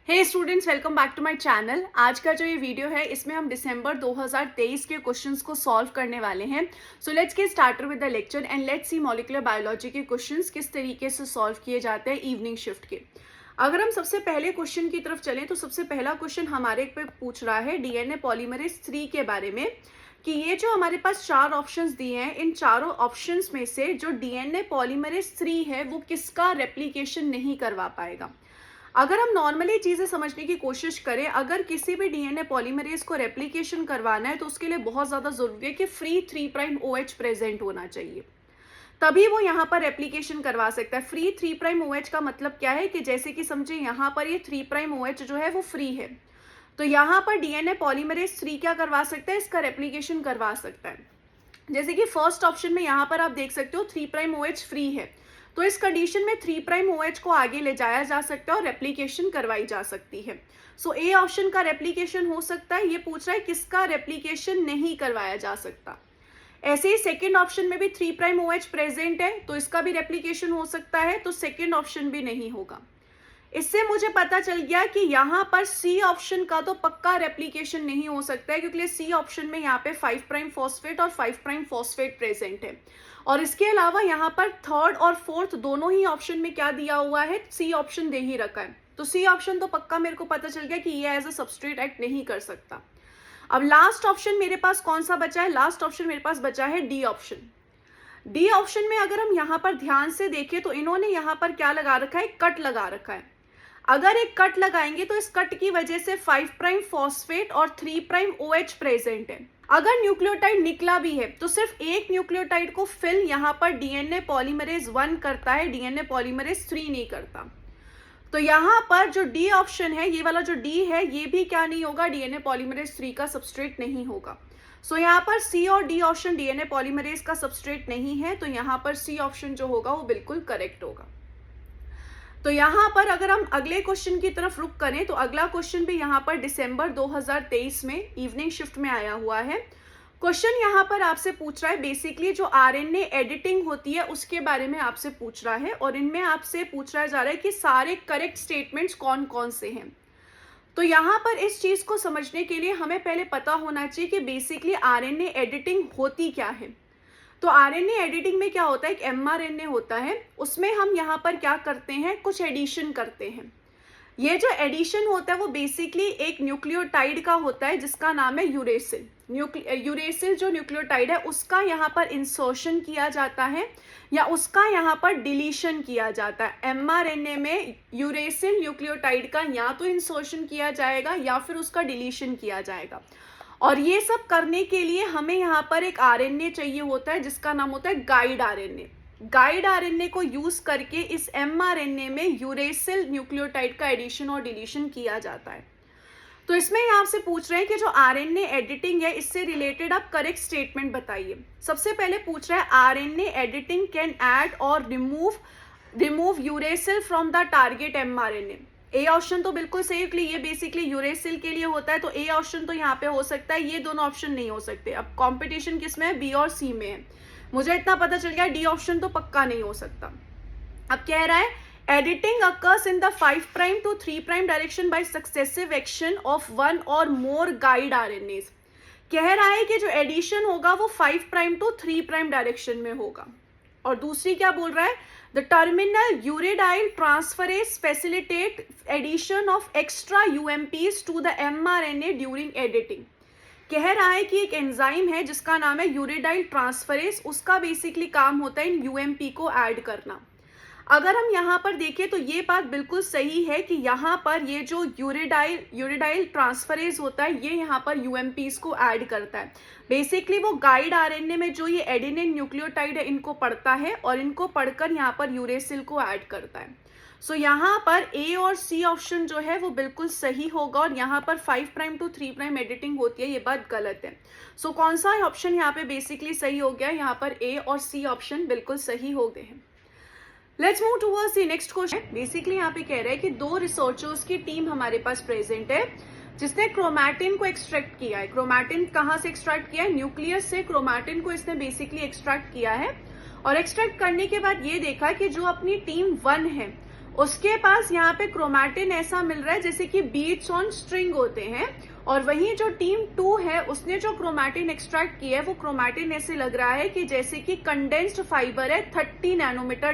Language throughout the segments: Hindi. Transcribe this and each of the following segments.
Hey students, welcome back to my channel. आज का जो ये वीडियो है इसमें हम दिसंबर 2023 के क्वेश्चंस को सॉल्व करने वाले हैं। So let's get started with the lecture and let's see molecular biology के क्वेश्चंस किस तरीके से सॉल्व किए जाते हैं इवनिंग शिफ्ट के। अगर हम सबसे पहले क्वेश्चन की तरफ चलें तो सबसे पहला क्वेश्चन हमारे पे पूछ रहा है डीएनए पॉलीमरेज 3 के बारे में कि ये जो हमारे पास 4 ऑप्शंस दिए हैं, इन चारों ऑप्शंस में से जो डीएनए पॉलीमरेज 3 है वो किसका रेप्लिकेशन नहीं करवा पाएगा। अगर हम नॉर्मली चीजें समझने की कोशिश करें, अगर किसी भी डीएनए पॉलीमरेज को रेप्लिकेशन करवाना है तो उसके लिए बहुत ज्यादा जरूरी है कि फ्री 3' OH प्रेजेंट होना चाहिए, तभी वो यहाँ पर रेप्लिकेशन करवा सकता है। फ्री 3' OH का मतलब क्या है कि जैसे कि समझे यहाँ पर ये 3' OH जो है वो फ्री है, तो यहाँ पर डीएनए पॉलीमरेज 3 क्या करवा सकता है, इसका रेप्लिकेशन करवा सकता है। जैसे कि फर्स्ट ऑप्शन में यहाँ पर आप देख सकते हो 3' OH फ्री है, तो इस कंडीशन में 3' OH को आगे ले जाया जा सकता है और रेप्लिकेशन करवाई जा सकती है। सो ए ऑप्शन का रेप्लिकेशन हो सकता है। ये पूछ रहा है किसका रेप्लिकेशन नहीं करवाया जा सकता। ऐसे ही सेकेंड ऑप्शन में भी 3' OH प्रेजेंट है, तो इसका भी रेप्लिकेशन हो सकता है, तो सेकेंड ऑप्शन भी नहीं होगा। इससे मुझे पता चल गया कि यहाँ पर सी ऑप्शन का तो पक्का रेप्लिकेशन नहीं हो सकता है, क्योंकि सी ऑप्शन में यहाँ पे 5' फॉस्फेट और 5' फॉस्फेट प्रेजेंट है। और इसके अलावा यहाँ पर थर्ड और फोर्थ दोनों ही ऑप्शन में क्या दिया हुआ है, सी ऑप्शन दे ही रखा है, तो सी ऑप्शन तो पक्का मेरे को पता चल गया कि ये एज अ सबस्ट्रेट एक्ट नहीं कर सकता। अब लास्ट ऑप्शन मेरे पास कौन सा बचा है, लास्ट ऑप्शन मेरे पास बचा है डी ऑप्शन। डी ऑप्शन में अगर हम यहाँ पर ध्यान से देखें तो इन्होंने यहाँ पर क्या लगा रखा है, कट लगा रखा है। अगर एक कट लगाएंगे तो इस कट की वजह से 5' फॉस्फेट और 3' OH प्रेजेंट है। अगर न्यूक्लियोटाइड निकला भी है तो सिर्फ एक न्यूक्लियोटाइड को फिल यहाँ पर डीएनए पॉलीमरेज 1 करता है, डीएनए पॉलीमरेज 3 नहीं करता। तो यहाँ पर जो डी ऑप्शन है, ये वाला जो डी है, ये भी क्या नहीं होगा, डीएनए पॉलीमरेज 3 का सबस्ट्रेट नहीं होगा। सो यहाँ पर सी और डी ऑप्शन डीएनए पॉलीमरेज का सबस्ट्रेट नहीं है, तो यहाँ पर सी ऑप्शन जो होगा वो बिल्कुल करेक्ट होगा। तो यहाँ पर अगर हम अगले क्वेश्चन की तरफ रुक करें तो अगला क्वेश्चन भी यहाँ पर दिसंबर 2023 में इवनिंग शिफ्ट में आया हुआ है। क्वेश्चन यहाँ पर आपसे पूछ रहा है बेसिकली जो आरएनए एडिटिंग होती है उसके बारे में आपसे पूछ रहा है, और इनमें आपसे पूछा जा रहा है कि सारे करेक्ट स्टेटमेंट्स कौन कौन से हैं। तो यहाँ पर इस चीज को समझने के लिए हमें पहले पता होना चाहिए कि बेसिकली आरएनए एडिटिंग होती क्या है। तो आरएनए एडिटिंग में क्या होता है, एक एमआरएनए होता है, उसमें हम यहाँ पर क्या करते हैं, कुछ एडिशन करते हैं। ये जो एडिशन होता है वो बेसिकली एक न्यूक्लियोटाइड का होता है जिसका नाम है यूरेसिल। यूरेसिल जो न्यूक्लियोटाइड है उसका यहाँ पर इंसर्शन किया जाता है या उसका यहाँ पर डिलीशन किया जाता है। एमआरएनए में यूरेसिल न्यूक्लियोटाइड का या तो इंसर्शन किया जाएगा या फिर उसका डिलीशन किया जाएगा। और ये सब करने के लिए हमें यहाँ पर एक आरएनए चाहिए होता है जिसका नाम होता है गाइड आरएनए। गाइड आरएनए को यूज करके इस एमआरएनए में यूरेसिल न्यूक्लियोटाइड का एडिशन और डिलीशन किया जाता है। तो इसमें ये आपसे पूछ रहे हैं कि जो आरएनए एडिटिंग है इससे रिलेटेड आप करेक्ट स्टेटमेंट बताइए। सबसे पहले पूछ रहा है आरएनए एडिटिंग कैन ऐड और remove uracil from the target mRNA. A option तो बिल्कुल सही है, ये बेसिकली यूरेसिल के लिए होता है, तो ए ऑप्शन तो यहाँ पे हो सकता है। ये दोनों ऑप्शन नहीं हो सकते। अब कंपटीशन किस में है, बी और सी में है। मुझे इतना पता चल गया, डी ऑप्शन तो पक्का नहीं हो सकता। अब कह रहा है editing occurs in the 5' to 3' direction by successive action of 1 or more guide RNS. कह रहा है कि जो एडिशन होगा वो 5' to 3' डायरेक्शन में होगा। और दूसरी क्या बोल रहा है, the terminal uridylyl transferase facilitate addition of extra UMPs to the mRNA during editing. कह रहा है कि एक एंजाइम है जिसका नाम है यूरेडाइल ट्रांसफरेज, उसका बेसिकली काम होता है इन यूएमपी को ऐड करना। अगर हम यहाँ पर देखें तो ये बात बिल्कुल सही है कि यहाँ पर ये जो यूरेडाइल ट्रांसफरेज होता है ये यहाँ पर यूएमपीज को ऐड करता है। बेसिकली वो गाइड आरएनए में जो ये एडेनिन न्यूक्लियोटाइड है इनको पढ़ता है और इनको पढ़कर यहाँ पर यूरेसिल को ऐड करता है। सो यहाँ पर ए और सी ऑप्शन जो है वो बिल्कुल सही होगा, और यहाँ पर 5' to 3' एडिटिंग होती है, ये बात गलत है। सो कौन सा ऑप्शन यहाँ पे बेसिकली सही हो गया, यहाँ पर ए और सी ऑप्शन बिल्कुल सही हो गए हैं। Let's move towards the next question. Basically यहाँ पे कह रहा है कि 2 रिसर्चर्स की टीम हमारे पास प्रेजेंट है जिसने क्रोमैटिन को एक्सट्रैक्ट किया है। क्रोमैटिन कहाँ से एक्सट्रैक्ट किया है, न्यूक्लियस से क्रोमैटिन को इसने बेसिकली एक्सट्रैक्ट किया है। और एक्सट्रैक्ट करने के बाद ये देखा कि जो अपनी टीम 1 है उसके पास यहाँ पे क्रोमैटिन ऐसा मिल रहा है जैसे कि बीट्स ऑन स्ट्रिंग होते हैं, और वहीं जो टीम 2 है उसने जो क्रोमैटिन एक्सट्रैक्ट किया है वो क्रोमैटिन ऐसे लग रहा है कि जैसे कि कंडेंस्ड फाइबर है 30 नैनोमीटर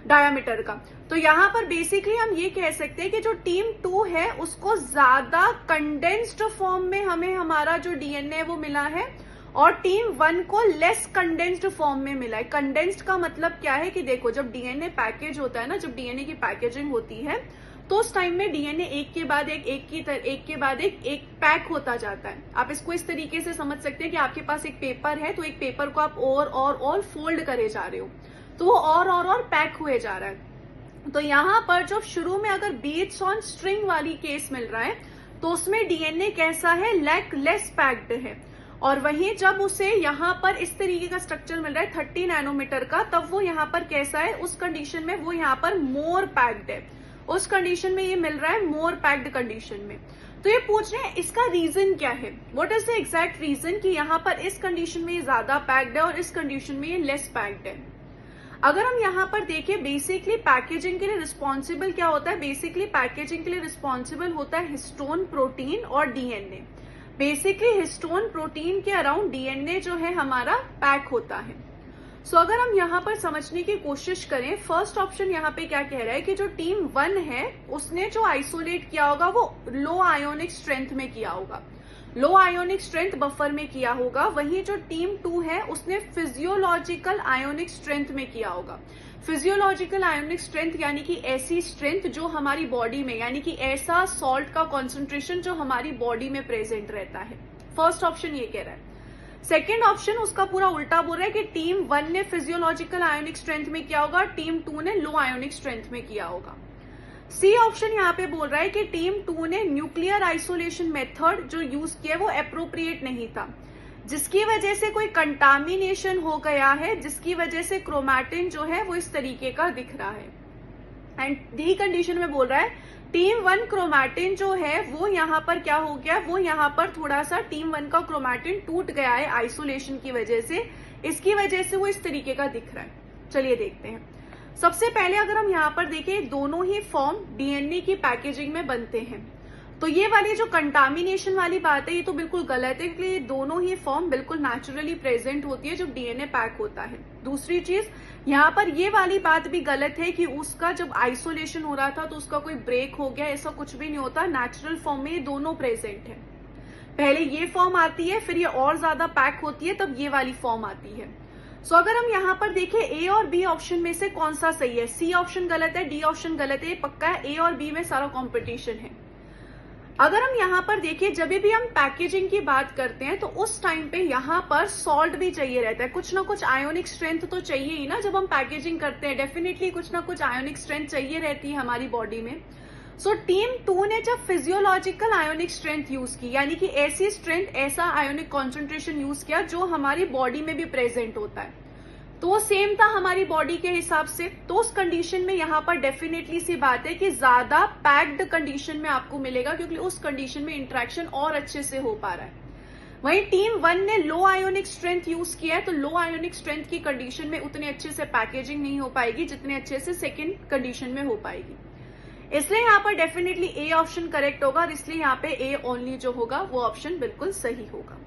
डायमीटर का। तो यहाँ पर बेसिकली हम ये कह सकते हैं कि जो टीम 2 है उसको ज्यादा कंडेंस्ड फॉर्म में हमें हमारा जो डीएनए वो मिला है, और टीम 1 को लेस कंडेंस्ड फॉर्म में मिला है। कंडेंस्ड का मतलब क्या है कि देखो, जब डीएनए पैकेज होता है ना, जब डीएनए की पैकेजिंग होती है तो उस टाइम में डीएनए एक के बाद एक पैक होता जाता है। आप इसको इस तरीके से समझ सकते हैं कि आपके पास एक पेपर है, तो एक पेपर को आप और फोल्ड करे जा रहे हो, तो वो और पैक हुए जा रहा है। तो यहाँ पर जो शुरू में अगर बीट्स ऑन स्ट्रिंग वाली केस मिल रहा है तो उसमें डीएनए कैसा है, लेस पैक्ड है, और वहीं जब उसे यहाँ पर इस तरीके का स्ट्रक्चर मिल रहा है 30 नैनोमीटर का, तब वो यहाँ पर कैसा है, उस कंडीशन में वो यहाँ पर मोर पैक्ड है। उस कंडीशन में ये मिल रहा है मोर पैक्ड कंडीशन में। तो ये पूछ रहे हैं इसका रीजन क्या है, what is the exact reason कि यहाँ पर इस कंडीशन में ये ज्यादा पैक्ड है और इस कंडीशन में ये लेस पैक्ड है। अगर हम यहाँ पर देखें, बेसिकली पैकेजिंग के लिए रिस्पॉन्सिबल क्या होता है, बेसिकली पैकेजिंग के लिए रिस्पॉन्सिबल होता है हिस्टोन प्रोटीन और डीएनए। बेसिकली हिस्टोन प्रोटीन के अराउंड डीएनए जो है हमारा पैक होता है। सो अगर हम यहाँ पर समझने की कोशिश करें, फर्स्ट ऑप्शन यहाँ पे क्या कह रहा है कि जो टीम 1 है उसने जो आइसोलेट किया होगा वो लो आयोनिक स्ट्रेंथ में किया होगा, लो आयोनिक स्ट्रेंथ बफर में किया होगा। वहीं जो टीम 2 है उसने फिजियोलॉजिकल आयोनिक स्ट्रेंथ में किया होगा। फिजियोलॉजिकल आयोनिक स्ट्रेंथ यानी कि ऐसी स्ट्रेंथ जो हमारी बॉडी में, यानी कि ऐसा सॉल्ट का कॉन्सेंट्रेशन जो हमारी बॉडी में प्रेजेंट रहता है। फर्स्ट ऑप्शन ये कह रहा है। सेकेंड ऑप्शन उसका पूरा उल्टा बोल रहा है कि टीम 1 ने फिजियोलॉजिकल आयोनिक स्ट्रेंथ में किया होगा, टीम 2 ने लो आयोनिक स्ट्रेंथ में किया होगा। सी ऑप्शन यहाँ पे बोल रहा है कि टीम 2 ने न्यूक्लियर आइसोलेशन मेथड जो यूज किया वो एप्रोप्रिएट नहीं था, जिसकी वजह से कोई कंटामिनेशन हो गया है, जिसकी वजह से क्रोमैटिन जो है वो इस तरीके का दिख रहा है। एंड डी कंडीशन में बोल रहा है टीम 1 क्रोमैटिन जो है वो यहाँ पर क्या हो गया, वो यहाँ पर थोड़ा सा टीम 1 का क्रोमैटिन टूट गया है आइसोलेशन की वजह से, इसकी वजह से वो इस तरीके का दिख रहा है। चलिए देखते हैं। सबसे पहले अगर हम यहाँ पर देखें, दोनों ही फॉर्म डीएनए की पैकेजिंग में बनते हैं, तो ये वाली जो कंटामिनेशन वाली बात है ये तो बिल्कुल गलत है, क्योंकि दोनों ही फॉर्म बिल्कुल नेचुरली प्रेजेंट होती है जब डीएनए पैक होता है। दूसरी चीज यहाँ पर ये वाली बात भी गलत है कि उसका जब आइसोलेशन हो रहा था तो उसका कोई ब्रेक हो गया, ऐसा कुछ भी नहीं होता। नेचुरल फॉर्म में ये दोनों प्रेजेंट है, पहले ये फॉर्म आती है फिर ये और ज्यादा पैक होती है तब ये वाली फॉर्म आती है। सो अगर हम यहाँ पर देखें ए और बी ऑप्शन में से कौन सा सही है, सी ऑप्शन गलत है, डी ऑप्शन गलत है, ये पक्का है, ए और बी में सारा कॉम्पिटिशन है। अगर हम यहाँ पर देखें, जब भी हम पैकेजिंग की बात करते हैं तो उस टाइम पे यहाँ पर सॉल्ट भी चाहिए रहता है, कुछ ना कुछ आयोनिक स्ट्रेंथ तो चाहिए ही ना। जब हम पैकेजिंग करते हैं डेफिनेटली कुछ ना कुछ आयोनिक स्ट्रेंथ चाहिए रहती है हमारी बॉडी में। सो टीम 2 ने जब फिजियोलॉजिकल आयोनिक स्ट्रेंथ यूज की, यानी कि ऐसी स्ट्रेंथ, ऐसा आयोनिक कॉन्सेंट्रेशन यूज किया जो हमारी बॉडी में भी प्रेजेंट होता है, तो वो सेम था हमारी बॉडी के हिसाब से। तो उस कंडीशन में यहाँ पर डेफिनेटली सी बात है कि ज्यादा पैक्ड कंडीशन में आपको मिलेगा, क्योंकि उस कंडीशन में इंटरेक्शन और अच्छे से हो पा रहा है। वहीं टीम 1 ने लो आयोनिक स्ट्रेंथ यूज किया है, तो लो आयोनिक स्ट्रेंथ की कंडीशन में उतने अच्छे से पैकेजिंग नहीं हो पाएगी जितने अच्छे से सेकेंड कंडीशन में हो पाएगी। इसलिए यहाँ पर डेफिनेटली ए ऑप्शन करेक्ट होगा, और इसलिए यहाँ पे ए ओनली जो होगा वो ऑप्शन बिल्कुल सही होगा।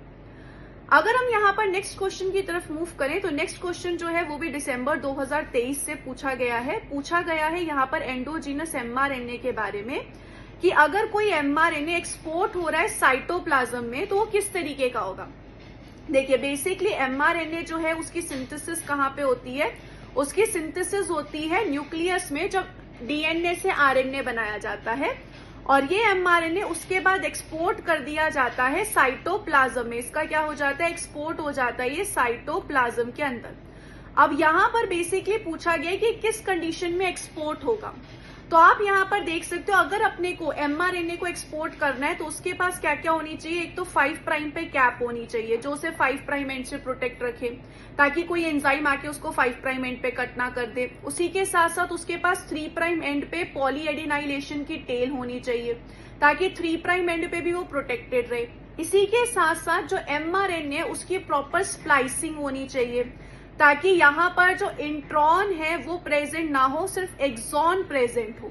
अगर हम यहाँ पर नेक्स्ट क्वेश्चन की तरफ मूव करें, तो नेक्स्ट क्वेश्चन जो है वो भी दिसंबर 2023 से पूछा गया है यहाँ पर एंडोजीनस एमआरएनए के बारे में, कि अगर कोई एमआरएनए एक्सपोर्ट हो रहा है साइटोप्लाज्म में तो वो किस तरीके का होगा। देखिए, बेसिकली एमआरएनए जो है उसकी सिंथेसिस कहाँ पे होती है, उसकी सिंथेसिस होती है न्यूक्लियस में, जब डीएनए से आरएनए बनाया जाता है, और ये एमआरएनए उसके बाद एक्सपोर्ट कर दिया जाता है साइटोप्लाज्म में। इसका क्या हो जाता है, एक्सपोर्ट हो जाता है ये साइटोप्लाज्म के अंदर। अब यहाँ पर बेसिकली पूछा गया कि किस कंडीशन में एक्सपोर्ट होगा, तो आप यहाँ पर देख सकते हो, अगर अपने को एमआरएनए को एक्सपोर्ट करना है तो उसके पास क्या क्या होनी चाहिए। एक तो 5 प्राइम पे कैप होनी चाहिए जो उसे 5 प्राइम एंड से प्रोटेक्ट रखे, ताकि कोई एंजाइम आके उसको 5 प्राइम एंड पे कट ना कर दे। उसी के साथ साथ उसके पास 3 प्राइम एंड पे पॉलीएडिनाइलेशन की टेल होनी चाहिए, ताकि 3 प्राइम एंड पे भी वो प्रोटेक्टेड रहे। इसी के साथ साथ जो एमआरएनए उसकी प्रॉपर स्प्लाइसिंग होनी चाहिए, ताकि यहाँ पर जो इंट्रॉन है वो प्रेजेंट ना हो, सिर्फ एक्सॉन प्रेजेंट हो।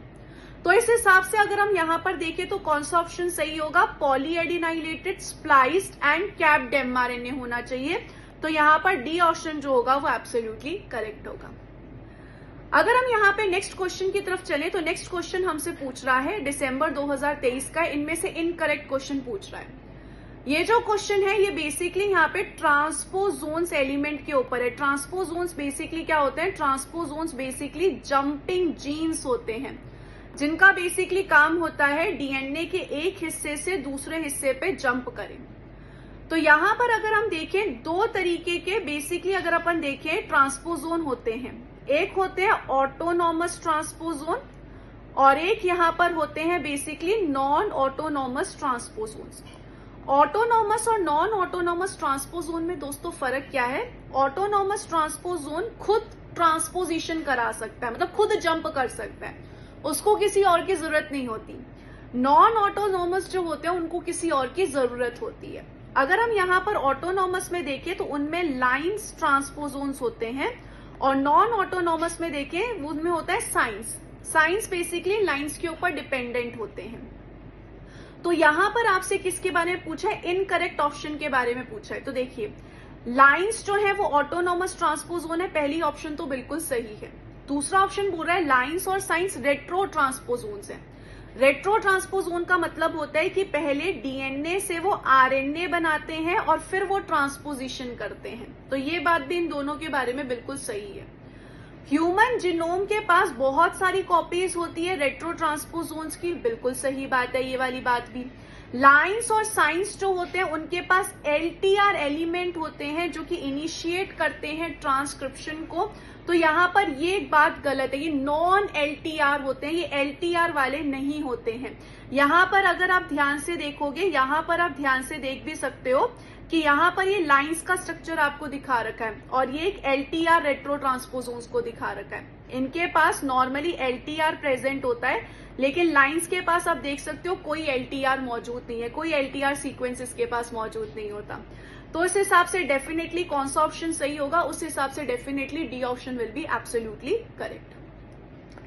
तो इस हिसाब से अगर हम यहाँ पर देखें तो कौन सा ऑप्शन सही होगा, पॉलीएडिनाइलेटेड स्प्लाइस्ड एंड कैप्ड एमआरएनए होना चाहिए। तो यहाँ पर डी ऑप्शन जो होगा वो एब्सोल्युटली करेक्ट होगा। अगर हम यहाँ पे नेक्स्ट क्वेश्चन की तरफ चलें तो नेक्स्ट क्वेश्चन हमसे पूछ रहा है दिसंबर 2023 का, इनमें से इनकरेक्ट क्वेश्चन पूछ रहा है। ये जो क्वेश्चन है ये बेसिकली यहाँ पे ट्रांसपोजोन्स एलिमेंट के ऊपर है। ट्रांसपोजोन्स बेसिकली क्या होते हैं, ट्रांसपोजोन्स बेसिकली जंपिंग जीन्स होते हैं, जिनका बेसिकली काम होता है डीएनए के एक हिस्से से दूसरे हिस्से पे जंप करें। तो यहाँ पर अगर हम देखें दो तरीके के बेसिकली अगर अपन देखें ट्रांसपोजोन होते हैं, एक होते हैं ऑटोनॉमस ट्रांसपोजोन और एक यहाँ पर होते हैं basically non autonomous transposons. Autonomous और नॉन ऑटोनॉमस ट्रांसपोजोन में दोस्तों फर्क क्या है, ऑटोनॉमस ट्रांसपोजोन खुद ट्रांसपोजिशन करा सकता है, मतलब खुद जंप कर सकता है, उसको किसी और की जरूरत नहीं होती। नॉन ऑटोनॉमस जो होते हैं उनको किसी और की जरूरत होती है। अगर हम यहाँ पर ऑटोनॉमस में देखें तो उनमें लाइंस ट्रांसपोजोन्स होते हैं और नॉन ऑटोनॉमस में देखें उनमें होता है साइंस। साइंस बेसिकली लाइंस के ऊपर डिपेंडेंट होते हैं। तो यहां पर आपसे किसके बारे में पूछा है, इनकरेक्ट ऑप्शन के बारे में पूछा है। तो देखिए लाइंस जो है वो ऑटोनॉमस ट्रांसपोजोन है, पहली ऑप्शन तो बिल्कुल सही है। दूसरा ऑप्शन बोल रहा है लाइंस और साइंस रेट्रो ट्रांसपोजोन्स है। रेट्रो ट्रांसपोजोन का मतलब होता है कि पहले डीएनए से वो आरएनए बनाते हैं और फिर वो ट्रांसपोजिशन करते हैं। तो ये बात भी इन दोनों के बारे में बिल्कुल सही है। ह्यूमन जीनोम के पास बहुत सारी कॉपीज होती है रेट्रो ट्रांसपोजोन्स की, बिल्कुल सही बात है ये वाली बात भी। लाइंस और साइंस जो होते हैं उनके पास एलटीआर एलिमेंट होते हैं जो कि इनिशिएट करते हैं ट्रांसक्रिप्शन को। तो यहाँ पर ये बात गलत है, ये नॉन एलटीआर होते हैं, ये एलटीआर वाले नहीं होते हैं। यहाँ पर अगर आप ध्यान से देखोगे, यहाँ पर आप ध्यान से देख भी सकते हो कि यहाँ पर ये लाइंस का स्ट्रक्चर आपको दिखा रखा है और ये एक एलटीआर रेट्रो ट्रांसपोजोन्स को दिखा रखा है। इनके पास नॉर्मली एलटीआर प्रेजेंट होता है, लेकिन लाइंस के पास आप देख सकते हो कोई एलटीआर मौजूद नहीं है, कोई एलटीआर सीक्वेंस इसके पास मौजूद नहीं होता। तो इस हिसाब से डेफिनेटली कौन सा ऑप्शन सही होगा, उस हिसाब से definitely D option will be absolutely correct,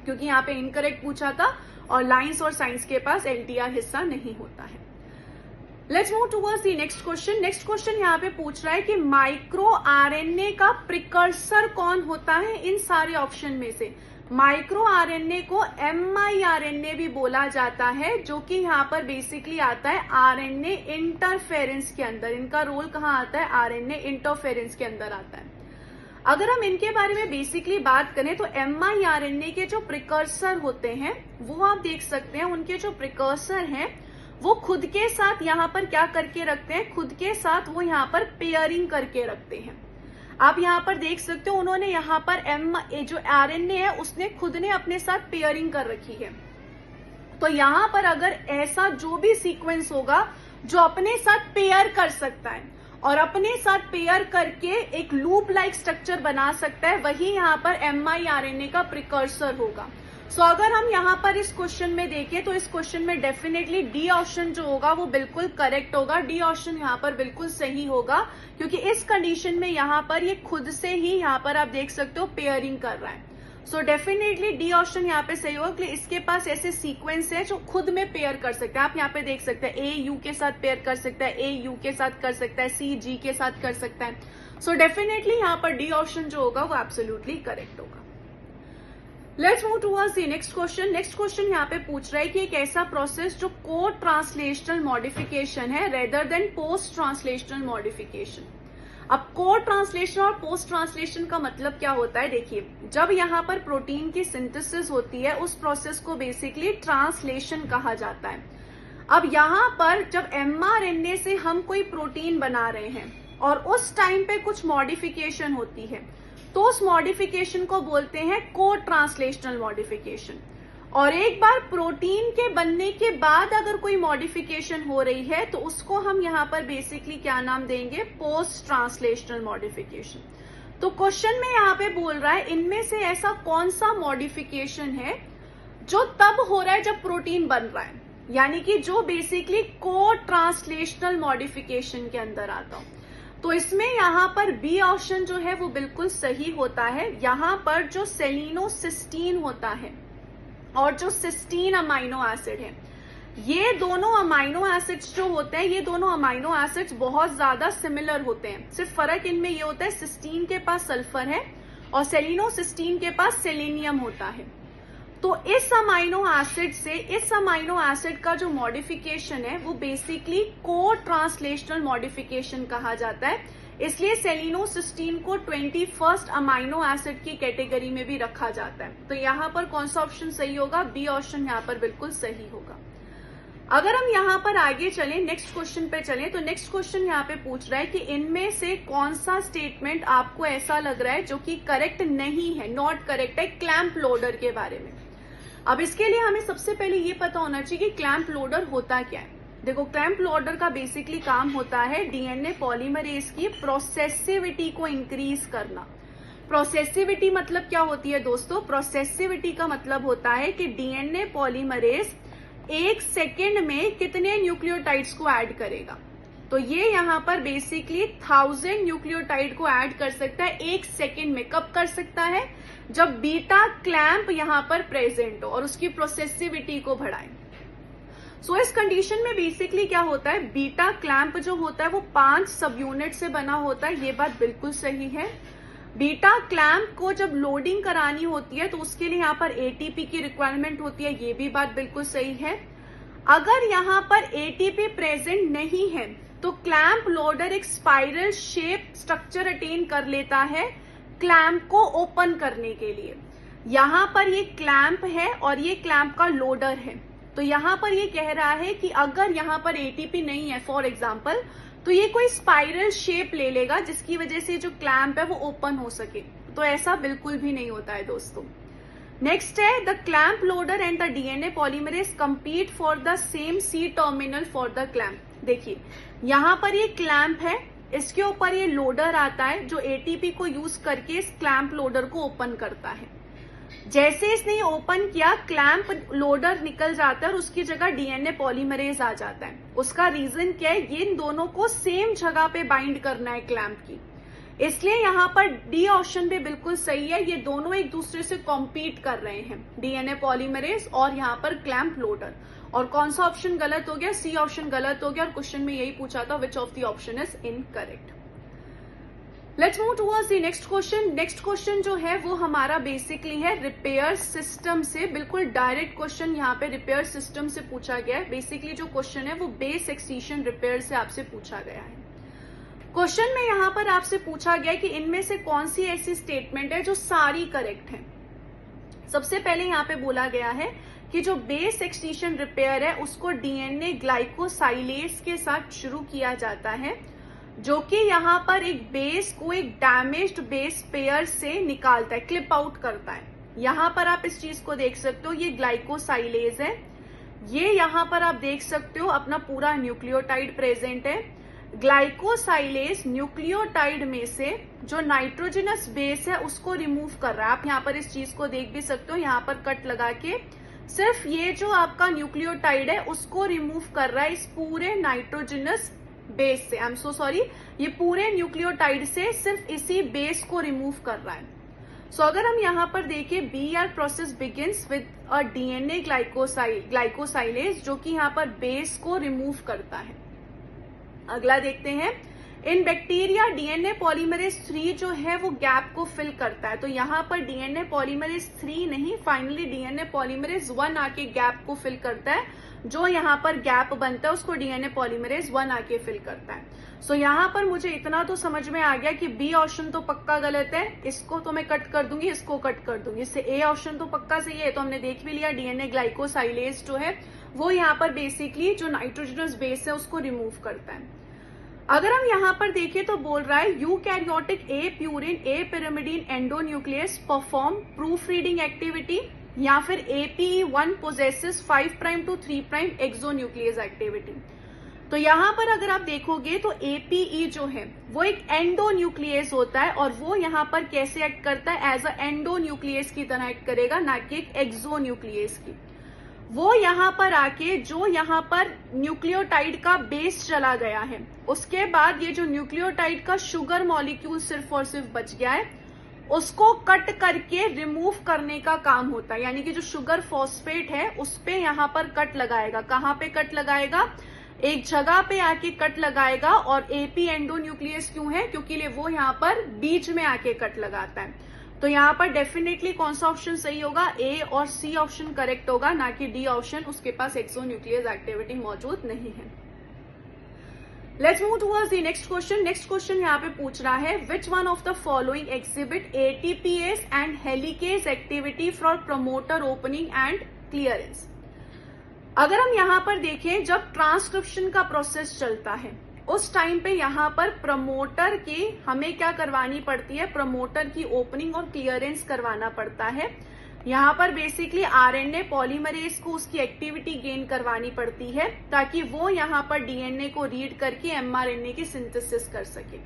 क्योंकि यहाँ पे इनकरेक्ट पूछा था और लाइंस और साइंस के पास एलटीआर हिस्सा नहीं होता है। Let's move towards the next question. Next question यहाँ पे पूछ रहा है कि माइक्रो आरएनए का प्रिकर्सर कौन होता है इन सारे ऑप्शन में से। माइक्रो आरएनए को एमआईआरएनए भी बोला जाता है, जो कि यहाँ पर बेसिकली आता है आरएनए इंटरफेरेंस के अंदर। इनका रोल कहाँ आता है, आरएनए इंटरफेरेंस के अंदर आता है। अगर हम इनके बारे में बेसिकली बात करें तो एमआईआरएनए के जो प्रिकर्सर होते हैं वो आप देख सकते हैं, उनके जो प्रिकर्सर हैं वो खुद के साथ यहाँ पर क्या करके रखते हैं, खुद के साथ वो यहाँ पर पेयरिंग करके रखते हैं। आप यहाँ पर देख सकते हो उन्होंने यहाँ पर जो आरएनए है उसने खुद ने अपने साथ पेयरिंग कर रखी है। तो यहाँ पर अगर ऐसा जो भी सीक्वेंस होगा जो अपने साथ पेयर कर सकता है और अपने साथ पेयर करके एक लूप लाइक स्ट्रक्चर बना सकता है, वही यहाँ पर एमआईआरएनए का प्रिकर्सर होगा। सो अगर हम यहाँ पर इस क्वेश्चन में देखें तो इस क्वेश्चन में डेफिनेटली डी ऑप्शन जो होगा वो बिल्कुल करेक्ट होगा। डी ऑप्शन यहाँ पर बिल्कुल सही होगा, क्योंकि इस कंडीशन में यहाँ पर ये खुद से ही यहाँ पर आप देख सकते हो पेयरिंग कर रहा है। सो डेफिनेटली डी ऑप्शन यहाँ पे सही होगा, इसके पास ऐसे सीक्वेंस है जो खुद में पेयर कर सकते हैं। आप यहाँ पे देख सकते हैं ए यू के साथ पेयर कर सकता है, ए यू के साथ कर सकता है, सी जी के साथ कर सकता है। सो डेफिनेटली यहाँ पर डी ऑप्शन जो होगा वो एब्सोल्युटली करेक्ट होगा। Let's move towards the next question. Next question यहाँ पे पूछ रहा है कि एक ऐसा प्रोसेस जो को ट्रांसलेशनल मॉडिफिकेशन है rather than post translational modification. अब को ट्रांसलेशन और पोस्ट ट्रांसलेशन का मतलब क्या होता है, देखिए जब यहाँ पर प्रोटीन की सिंथेसिस होती है उस प्रोसेस को बेसिकली ट्रांसलेशन कहा जाता है। अब यहाँ पर जब एमआरएनए से हम कोई प्रोटीन बना रहे हैं और उस टाइम पे कुछ मॉडिफिकेशन होती है तो उस मॉडिफिकेशन को बोलते हैं को ट्रांसलेशनल मॉडिफिकेशन। और एक बार प्रोटीन के बनने के बाद अगर कोई मॉडिफिकेशन हो रही है तो उसको हम यहाँ पर बेसिकली क्या नाम देंगे, पोस्ट ट्रांसलेशनल मॉडिफिकेशन। तो क्वेश्चन में यहाँ पे बोल रहा है इनमें से ऐसा कौन सा मॉडिफिकेशन है जो तब हो रहा है जब प्रोटीन बन रहा है, यानी कि जो बेसिकली को ट्रांसलेशनल मॉडिफिकेशन के अंदर आता हो। तो इसमें यहाँ पर बी ऑप्शन जो है वो बिल्कुल सही होता है। यहाँ पर जो सेलिनोसिस्टीन होता है और जो सिस्टीन अमाइनो एसिड है, ये दोनों अमाइनो एसिड्स जो होते हैं, ये दोनों अमाइनो एसिड्स बहुत ज्यादा सिमिलर होते हैं। सिर्फ फर्क इनमें ये होता है, सिस्टीन के पास सल्फर है और सेलिनोसिस्टीन के पास सेलेनियम होता है। तो इस अमाइनो एसिड से इस अमाइनो एसिड का जो मॉडिफिकेशन है वो बेसिकली को ट्रांसलेशनल मॉडिफिकेशन कहा जाता है। इसलिए सेलिनोसिस्टीन को 21st अमाइनो एसिड की कैटेगरी में भी रखा जाता है। तो यहाँ पर कौन सा ऑप्शन सही होगा? बी ऑप्शन यहाँ पर बिल्कुल सही होगा। अगर हम यहाँ पर आगे चलें, नेक्स्ट क्वेश्चन पे चलें, तो नेक्स्ट क्वेश्चन यहाँ पे पूछ रहा है कि इनमें से कौन सा स्टेटमेंट आपको ऐसा लग रहा है जो कि करेक्ट नहीं है, नॉट करेक्ट है, क्लैंप लोडर के बारे में। अब इसके लिए हमें सबसे पहले ये पता होना चाहिए कि क्लैंप लोडर होता क्या है। देखो, क्लैंप लोडर का बेसिकली काम होता है डीएनए पॉलीमरेज की प्रोसेसिविटी को इंक्रीज करना। प्रोसेसिविटी मतलब क्या होती है दोस्तों? प्रोसेसिविटी का मतलब होता है कि डीएनए पॉलीमरेज 1 सेकेंड में कितने न्यूक्लियोटाइड्स को ऐड करेगा। तो ये यहाँ पर बेसिकली 1000 न्यूक्लियोटाइड को ऐड कर सकता है 1 सेकेंड में। कब कर सकता है? जब बीटा क्लैंप यहाँ पर प्रेजेंट हो और उसकी प्रोसेसिविटी को बढ़ाए। सो इस कंडीशन में बेसिकली क्या होता है, बीटा क्लैंप जो होता है वो 5 सब यूनिट से बना होता है। ये बात बिल्कुल सही है। बीटा क्लैंप को जब लोडिंग करानी होती है तो उसके लिए यहाँ पर एटीपी की रिक्वायरमेंट होती है। ये भी बात बिल्कुल सही है। अगर यहाँ पर एटीपी प्रेजेंट नहीं है तो क्लैंप लोडर एक स्पाइरल शेप स्ट्रक्चर अटेन कर लेता है क्लैंप को ओपन करने के लिए। यहाँ पर ये क्लैंप है और ये क्लैंप का लोडर है। तो यहाँ पर ये कह रहा है कि अगर यहाँ पर एटीपी नहीं है फॉर एग्जाम्पल, तो ये कोई स्पाइरल शेप ले लेगा जिसकी वजह से जो क्लैंप है वो ओपन हो सके। तो ऐसा बिल्कुल भी नहीं होता है दोस्तों। नेक्स्ट है, the clamp loader and the DNA polymerase compete for the same C terminal for the clamp. देखिए, यहाँ पर ये क्लैंप है, इसके ऊपर ये लोडर आता है जो एटीपी को यूज करके इस क्लैंप लोडर को ओपन करता है। जैसे इसने ओपन किया, क्लैंप लोडर निकल जाता है और उसकी जगह डीएनए पॉलीमरेज आ जाता है। उसका रीजन क्या है? ये इन दोनों को सेम जगह पे बाइंड करना है क्लैंप की, इसलिए यहाँ पर डी ऑप्शन भी बिल्कुल सही है। ये दोनों एक दूसरे से कॉम्पीट कर रहे हैं, डीएनए पॉलीमरेज और यहाँ पर क्लैंप लोडर। और कौन सा ऑप्शन गलत हो गया? सी ऑप्शन गलत हो गया। और क्वेश्चन में यही पूछा था, which of the option is incorrect. Let's move towards the next question. Next question जो है वो हमारा बेसिकली है रिपेयर सिस्टम से। बिल्कुल डायरेक्ट क्वेश्चन यहाँ पे रिपेयर सिस्टम से पूछा गया है। बेसिकली जो क्वेश्चन है वो बेस एक्सटीशन रिपेयर से आपसे पूछा गया है। क्वेश्चन में यहाँ पर आपसे पूछा गया कि इनमें से कौन सी ऐसी स्टेटमेंट है जो सारी करेक्ट है। सबसे पहले यहाँ पे बोला गया है कि जो बेस एक्सटीशन रिपेयर है उसको डीएनए ग्लाइकोसाइलेज के साथ शुरू किया जाता है, जो कि यहाँ पर एक बेस को एक डैमेज्ड बेस पेयर से निकालता है, क्लिप आउट करता है। यहाँ पर आप इस चीज को देख सकते हो, ये ग्लाइकोसाइलेज है। ये यहाँ पर आप देख सकते हो अपना पूरा न्यूक्लियोटाइड प्रेजेंट है। ग्लाइकोसाइलेज न्यूक्लियोटाइड में से जो नाइट्रोजनस बेस है उसको रिमूव कर रहा है। आप यहाँ पर इस चीज को देख भी सकते हो, यहाँ पर कट लगा के सिर्फ ये जो आपका न्यूक्लियोटाइड है उसको रिमूव कर रहा है इस पूरे नाइट्रोजनस बेस से। आई एम सो सॉरी, ये पूरे न्यूक्लियोटाइड से सिर्फ इसी बेस को रिमूव कर रहा है। सो अगर हम यहाँ पर देखें, BR process begins with a DNA glycosylase, जो कि यहाँ पर बेस को रिमूव करता है। अगला देखते हैं, इन बैक्टीरिया डीएनए पॉलीमरेज 3 जो है वो गैप को फिल करता है। तो यहाँ पर डीएनए पॉलीमरेज 3 नहीं, फाइनली डीएनए पॉलीमरेज 1 आके गैप को फिल करता है। जो यहाँ पर गैप बनता है उसको डीएनए पॉलीमरेज 1 आके फिल करता है। सो यहाँ पर मुझे इतना तो समझ में आ गया कि बी ऑप्शन तो पक्का गलत है, इसको तो मैं कट कर दूंगी, इसको कट कर दूंगी। इससे ए ऑप्शन तो पक्का सही है। तो हमने देख भी लिया, डीएनए ग्लाइकोसाइलेज जो है वो यहाँ पर बेसिकली जो नाइट्रोजनस बेस है उसको रिमूव करता है। अगर हम यहाँ पर देखें तो बोल रहा है eukaryotic a purine a pyrimidine endonuclease perform proofreading activity, या फिर APE1 possesses 5' to 3' exonuclease activity. तो यहाँ पर अगर आप देखोगे तो APE जो है वो एक एंडोन्यूक्लियस होता है और वो यहाँ पर कैसे एक्ट करता है? एज अ एंडोन्यूक्लियस की तरह एक्ट करेगा, ना कि एक एक्सोन्यूक्लियस की। वो यहाँ पर आके जो यहाँ पर न्यूक्लियोटाइड का बेस चला गया है, उसके बाद ये जो न्यूक्लियोटाइड का शुगर मॉलिक्यूल सिर्फ और सिर्फ बच गया है, उसको कट करके रिमूव करने का काम होता है। यानी कि जो शुगर फॉस्फेट है उस पे यहाँ पर कट लगाएगा। कहाँ पे कट लगाएगा? एक जगह पे आके कट लगाएगा। और एपी एंडोन्यूक्लियस क्यों है? क्योंकि वो यहाँ पर बीच में आके कट लगाता है। तो यहाँ पर डेफिनेटली कौन सा ऑप्शन सही होगा? ए और सी ऑप्शन करेक्ट होगा, ना कि डी ऑप्शन, उसके पास एक्सोन्यूक्लियस एक्टिविटी मौजूद नहीं है। Let's move towards the next question. Next question यहाँ पे पूछ रहा है, which one of the following exhibit ATPase and helicase activity for promoter opening and clearance. अगर हम यहाँ पर देखें, जब ट्रांसक्रिप्शन का प्रोसेस चलता है उस टाइम पे यहाँ पर प्रमोटर की हमें क्या करवानी पड़ती है? प्रमोटर की ओपनिंग और क्लियरेंस करवाना पड़ता है। यहाँ पर बेसिकली आरएनए पॉलीमरेज को उसकी एक्टिविटी गेन करवानी पड़ती है ताकि वो यहाँ पर डीएनए को रीड करके एमआरएनए की सिंथेसिस कर सके।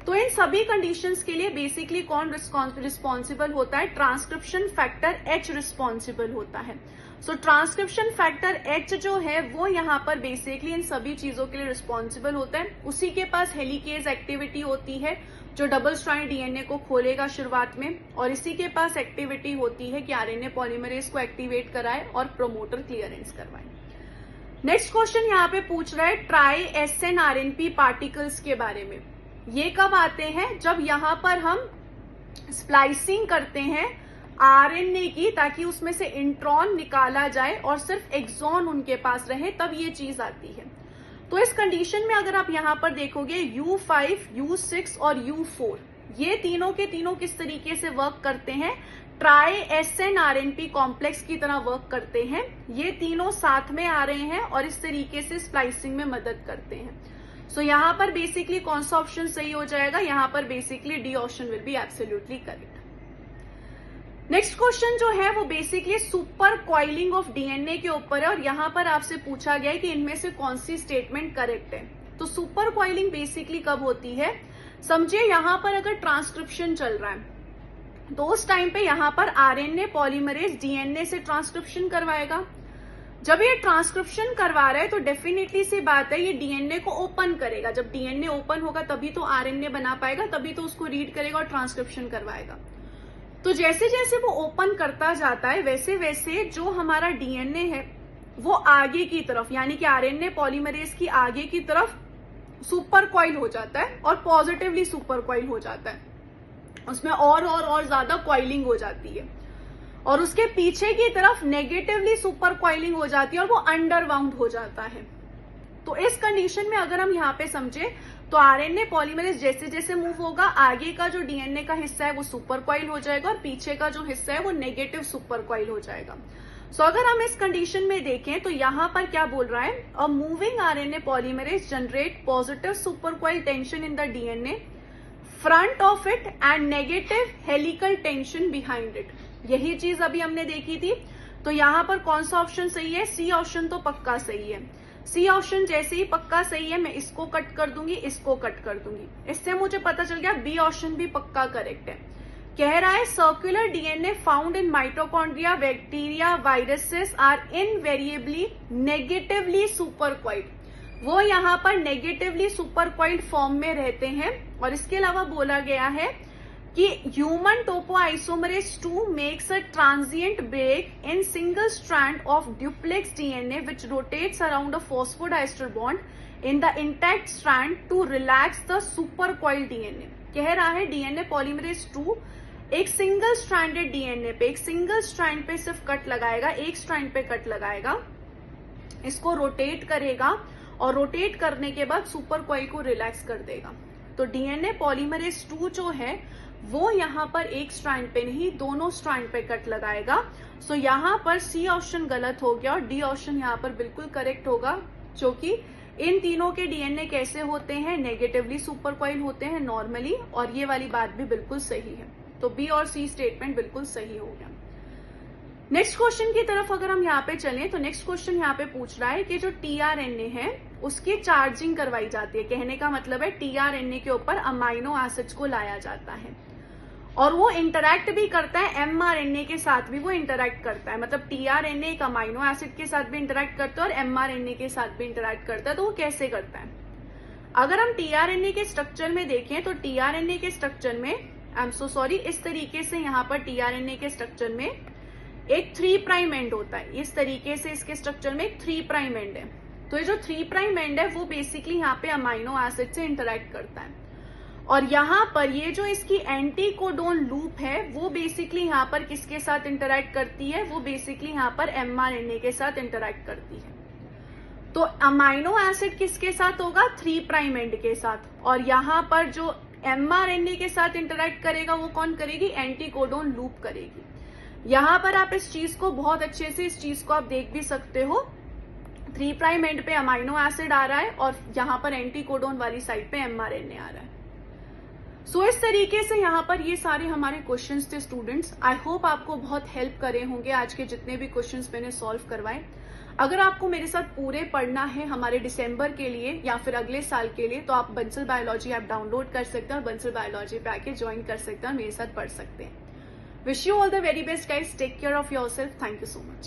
तो इन सभी कंडीशंस के लिए बेसिकली कौन रिस्पॉन्सिबल होता है? ट्रांसक्रिप्शन फैक्टर एच रिस्पॉन्सिबल होता है। सो ट्रांसक्रिप्शन फैक्टर एच जो है वो यहाँ पर बेसिकली इन सभी चीजों के लिए रिस्पॉन्सिबल होता है। उसी के पास हेलिकेज एक्टिविटी होती है जो डबल स्ट्रैंड डीएनए को खोलेगा शुरुआत में, और इसी के पास एक्टिविटी होती है कि आरएनए पॉलीमरेज को एक्टिवेट कराए और प्रमोटर क्लियरेंस करवाए। नेक्स्ट क्वेश्चन यहाँ पे पूछ रहा है ट्राई एसएन आरएनपी पार्टिकल्स के बारे में। ये कब आते हैं? जब यहाँ पर हम स्प्लाइसिंग करते हैं आरएनए की ताकि उसमें से इंट्रॉन निकाला जाए और सिर्फ एक्सॉन उनके पास रहे, तब ये चीज आती है। तो इस कंडीशन में अगर आप यहाँ पर देखोगे U5, U6 और U4 ये तीनों के तीनों किस तरीके से वर्क करते हैं? ट्राई एसएन आरएनपी कॉम्प्लेक्स की तरह वर्क करते हैं। ये तीनों साथ में आ रहे हैं और इस तरीके से स्प्लाइसिंग में मदद करते हैं। सो यहाँ पर बेसिकली कौन सा ऑप्शन सही हो जाएगा? यहाँ पर basically D option will be absolutely correct. Next question जो है वो basically super coiling of DNA के ऊपर है और यहाँ पर आपसे पूछा गया है कि इनमें से कौन सी स्टेटमेंट करेक्ट है। तो सुपर कॉइलिंग बेसिकली कब होती है? समझिए यहाँ पर अगर ट्रांसक्रिप्शन चल रहा है तो उस टाइम पे यहाँ पर आरएनए पॉलीमरेज डीएनए से ट्रांसक्रिप्शन करवाएगा। जब ये ट्रांसक्रिप्शन करवा रहा है तो डेफिनेटली सी बात है ये डीएनए को ओपन करेगा। जब डीएनए ओपन होगा तभी तो आरएनए बना पाएगा, तभी तो उसको रीड करेगा और ट्रांसक्रिप्शन करवाएगा। तो जैसे जैसे वो ओपन करता जाता है वैसे वैसे जो हमारा डीएनए है वो आगे की तरफ, यानी कि आरएनए पॉलीमरेज की आगे की तरफ सुपर कॉइल हो जाता है और पॉजिटिवली सुपर कॉइल हो जाता है। उसमें और ज्यादा कॉइलिंग हो जाती है और उसके पीछे की तरफ नेगेटिवली सुपर कॉइलिंग हो जाती है और वो अंडरवाउंड हो जाता है। तो इस कंडीशन में अगर हम यहाँ पे समझे तो आरएनए पॉलीमरेज जैसे जैसे मूव होगा आगे का जो डीएनए का हिस्सा है वो सुपर कॉइल हो जाएगा और पीछे का जो हिस्सा है वो नेगेटिव सुपर कॉइल हो जाएगा। सो अगर हम इस कंडीशन में देखें तो यहाँ पर क्या बोल रहा है? A moving RNA polymerase generate positive super coil tension in the DNA front of it and negative helical tension behind it. यही चीज अभी हमने देखी थी। तो यहाँ पर कौन सा ऑप्शन सही है? सी ऑप्शन तो पक्का सही है। सी ऑप्शन जैसे ही पक्का सही है मैं इसको कट कर दूंगी, इसको कट कर दूंगी। इससे मुझे पता चल गया बी ऑप्शन भी पक्का करेक्ट है। कह रहा है circular DNA found in mitochondria, bacteria, viruses are invariably negatively super coiled. वो यहाँ पर नेगेटिवली सुपर कॉइल्ड फॉर्म में रहते हैं। और इसके अलावा बोला गया है कि human topoisomerase 2 makes a transient break in single strand of duplex DNA which rotates around a phosphodiester bond in the intact strand to relax the supercoiled DNA। कह रहा है डीएनए पॉलीमरेज 2 एक सिंगल स्ट्रैंडेड डीएनए पे एक सिंगल स्ट्रैंड पे सिर्फ कट लगाएगा, एक स्ट्रैंड पे कट लगाएगा, इसको रोटेट करेगा और रोटेट करने के बाद सुपर कॉइल को रिलैक्स कर देगा। तो डीएनए पॉलीमरेज 2 जो है वो यहाँ पर एक स्ट्रैंड पे नहीं दोनों स्ट्रैंड पे कट लगाएगा। सो यहाँ पर सी ऑप्शन गलत हो गया और डी ऑप्शन यहाँ पर बिल्कुल करेक्ट होगा, क्योंकि इन तीनों के डीएनए कैसे होते हैं? नेगेटिवली सुपर कॉइल होते हैं नॉर्मली, और ये वाली बात भी बिल्कुल सही है। तो बी और सी स्टेटमेंट बिल्कुल सही हो गया। नेक्स्ट क्वेश्चन की तरफ अगर हम यहाँ पे चलें तो नेक्स्ट क्वेश्चन यहाँ पे पूछ रहा है कि जो टीआरएनए है उसकी चार्जिंग करवाई जाती है। कहने का मतलब है टीआरएनए के ऊपर अमाइनो एसिड्स को लाया जाता है और वो इंटरैक्ट भी करता है एमआरएनए के साथ भी, वो इंटरैक्ट करता है, मतलब टीआरएनए एक अमाइनो एसिड के साथ भी इंटरैक्ट करता है और एमआरएनए के साथ भी इंटरैक्ट करता है। तो वो कैसे करता है? अगर हम टीआरएनए के स्ट्रक्चर में देखें तो टीआरएनए के स्ट्रक्चर में, आई एम सो सॉरी, इस तरीके से यहाँ पर टीआरएनए के स्ट्रक्चर में एक 3 प्राइम एंड होता है। इस तरीके से इसके स्ट्रक्चर में एक 3 प्राइम एंड है। तो ये जो 3 प्राइम एंड है वो बेसिकली यहाँ पे अमाइनो एसिड से इंटरैक्ट करता है। और यहाँ पर ये जो इसकी एंटी कोडोन लूप है वो बेसिकली यहाँ पर किसके साथ इंटरैक्ट करती है? वो बेसिकली यहाँ पर एमआरएनए के साथ इंटरैक्ट करती है। तो अमाइनो एसिड किसके साथ होगा? 3 प्राइम एंड के साथ। और यहाँ पर जो एमआरएनए के साथ इंटरैक्ट करेगा वो कौन करेगी? एंटी कोडोन लूप करेगी। यहाँ पर आप इस चीज को बहुत अच्छे से, इस चीज को आप देख भी सकते हो, 3 प्राइम एंड पे अमाइनो एसिड आ रहा है और यहाँ पर एंटी कोडोन वाली साइड पे एमआरएनए आ रहा है। सो इस तरीके से यहाँ पर ये सारे हमारे क्वेश्चंस थे स्टूडेंट्स। आई होप आपको बहुत हेल्प करे होंगे आज के जितने भी क्वेश्चंस मैंने सॉल्व करवाए। अगर आपको मेरे साथ पूरे पढ़ना है हमारे दिसंबर के लिए या फिर अगले साल के लिए, तो आप बंसल बायोलॉजी ऐप डाउनलोड कर सकते हैं और बंसल बायोलॉजी पे आके ज्वाइन कर सकते हैं और मेरे साथ पढ़ सकते हैं। Wish you all the very best guys, take care of yourself, thank you so much.